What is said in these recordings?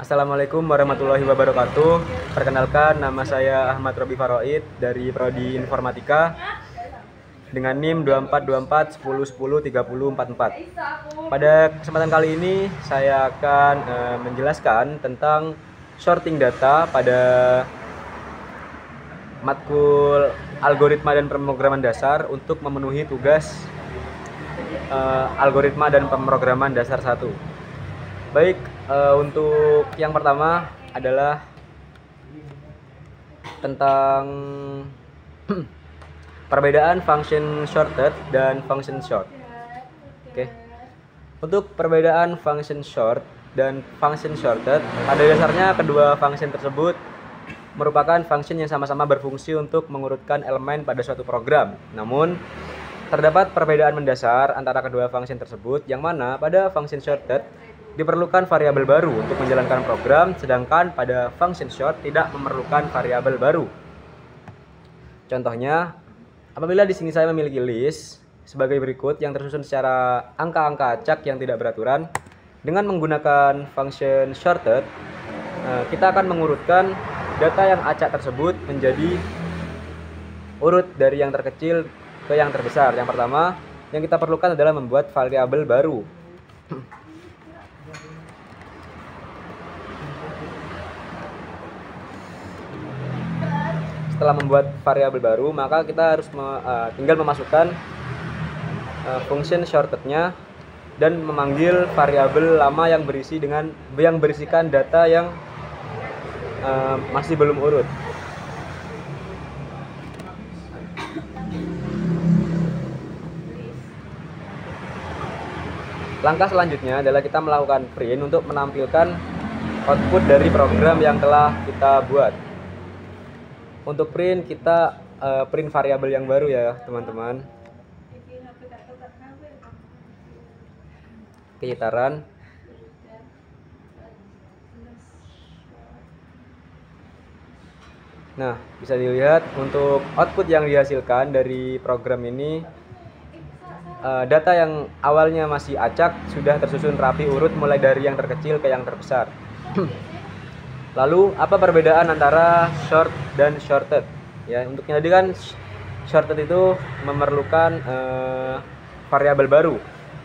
Assalamualaikum warahmatullahi wabarakatuh. Perkenalkan, nama saya Ahmad Robi Faroid dari Prodi Informatika dengan NIM 242410103044. Pada kesempatan kali ini saya akan menjelaskan tentang sorting data pada matkul algoritma dan pemrograman dasar untuk memenuhi tugas algoritma dan pemrograman dasar 1. Baik, untuk yang pertama adalah tentang perbedaan function shorted dan function short. Oke. Untuk perbedaan function short dan function shorted, pada dasarnya kedua function tersebut merupakan function yang sama-sama berfungsi untuk mengurutkan elemen pada suatu program. Namun, terdapat perbedaan mendasar antara kedua function tersebut, yang mana pada function shorted diperlukan variabel baru untuk menjalankan program, sedangkan pada function short tidak memerlukan variabel baru. Contohnya, apabila di sini saya memiliki list sebagai berikut yang tersusun secara angka-angka acak yang tidak beraturan, dengan menggunakan function shorted, kita akan mengurutkan data yang acak tersebut menjadi urut dari yang terkecil ke yang terbesar. Yang pertama, yang kita perlukan adalah membuat variabel baru. Setelah membuat variabel baru, maka kita harus tinggal memasukkan function shortednya dan memanggil variabel lama yang berisikan data yang masih belum urut. Langkah selanjutnya adalah kita melakukan print untuk menampilkan output dari program yang telah kita buat. Untuk print, kita print variabel yang baru ya teman-teman. Keytaran. Nah, bisa dilihat untuk output yang dihasilkan dari program ini, data yang awalnya masih acak sudah tersusun rapi urut mulai dari yang terkecil ke yang terbesar. Lalu, apa perbedaan antara short dan shorted? Ya, untuknya tadi kan shorted itu memerlukan variabel baru.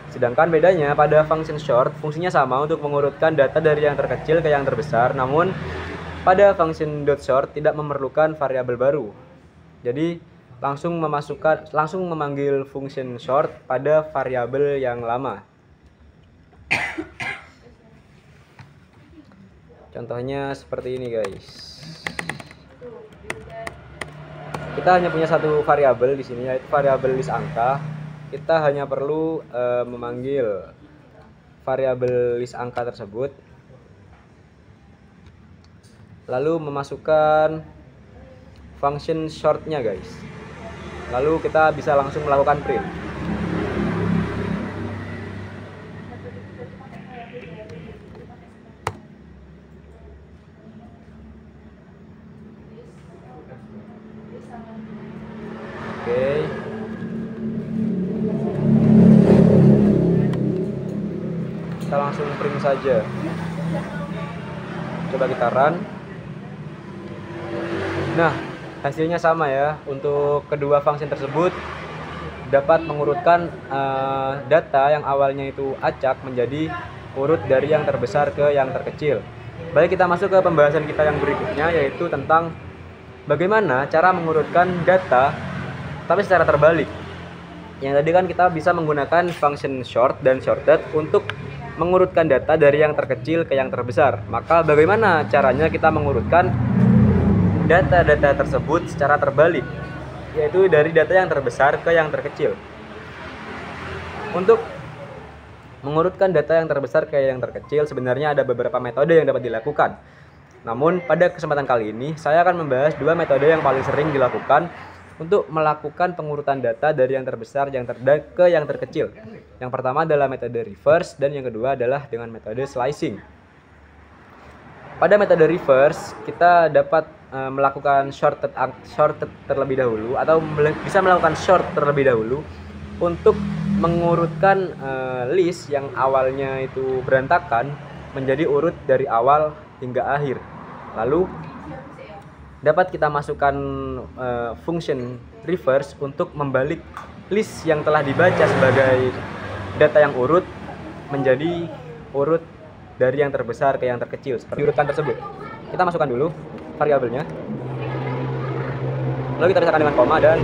Sedangkan bedanya pada function short, fungsinya sama untuk mengurutkan data dari yang terkecil ke yang terbesar, namun pada function .short tidak memerlukan variabel baru. Jadi, langsung memanggil function short pada variabel yang lama. Contohnya seperti ini guys. Kita hanya punya satu variabel di sini, yaitu variabel list angka. Kita hanya perlu memanggil variabel list angka tersebut, lalu memasukkan function shortnya guys. Lalu kita bisa langsung melakukan print. Oke. Kita langsung print saja. Coba kita run. Nah, hasilnya sama ya. Untuk kedua function tersebut dapat mengurutkan data yang awalnya itu acak menjadi urut dari yang terbesar ke yang terkecil. Baik, kita masuk ke pembahasan kita yang berikutnya, yaitu tentang bagaimana cara mengurutkan data tapi secara terbalik. Yang tadi kan kita bisa menggunakan function short dan shorted untuk mengurutkan data dari yang terkecil ke yang terbesar. Maka bagaimana caranya kita mengurutkan data-data tersebut secara terbalik, yaitu dari data yang terbesar ke yang terkecil. Untuk mengurutkan data yang terbesar ke yang terkecil, sebenarnya ada beberapa metode yang dapat dilakukan. Namun pada kesempatan kali ini saya akan membahas dua metode yang paling sering dilakukan untuk melakukan pengurutan data dari yang terbesar ke yang terkecil. Yang pertama adalah metode reverse dan yang kedua adalah dengan metode slicing. Pada metode reverse, kita dapat melakukan shorted terlebih dahulu, atau bisa melakukan short terlebih dahulu untuk mengurutkan list yang awalnya itu berantakan menjadi urut dari awal hingga akhir. Lalu dapat kita masukkan function reverse untuk membalik list yang telah dibaca sebagai data yang urut menjadi urut dari yang terbesar ke yang terkecil seperti urutan tersebut. Kita masukkan dulu variabelnya, lalu kita pisahkan dengan koma dan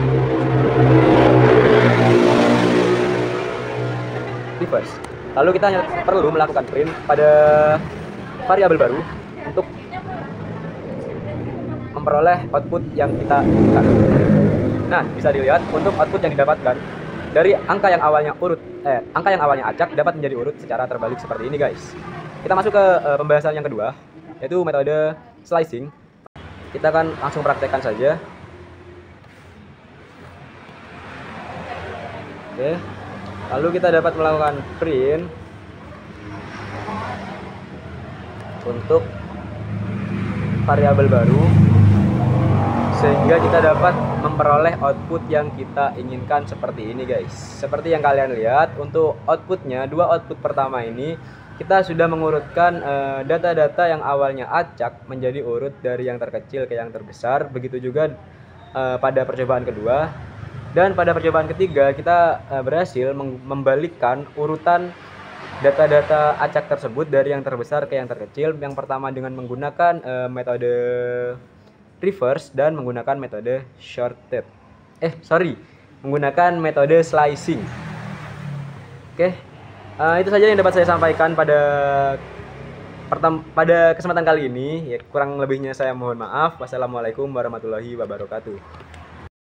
reverse. Lalu kita perlu melakukan print pada variabel baru untuk memperoleh output yang kita inginkan. Nah, bisa dilihat untuk output yang didapatkan dari angka yang awalnya acak dapat menjadi urut secara terbalik seperti ini, guys. Kita masuk ke pembahasan yang kedua, yaitu metode slicing. Kita akan langsung praktekkan saja. Oke. Lalu kita dapat melakukan print untuk variabel baru sehingga kita dapat memperoleh output yang kita inginkan seperti ini, guys. Seperti yang kalian lihat, untuk outputnya, dua output pertama ini kita sudah mengurutkan data-data yang awalnya acak menjadi urut dari yang terkecil ke yang terbesar. Begitu juga pada percobaan kedua. Dan pada percobaan ketiga kita berhasil membalikkan urutan data-data acak tersebut dari yang terbesar ke yang terkecil. Yang pertama dengan menggunakan metode reverse dan menggunakan metode shorted. Menggunakan metode slicing. Oke. Itu saja yang dapat saya sampaikan pada kesempatan kali ini. Ya, kurang lebihnya saya mohon maaf. Wassalamualaikum warahmatullahi wabarakatuh.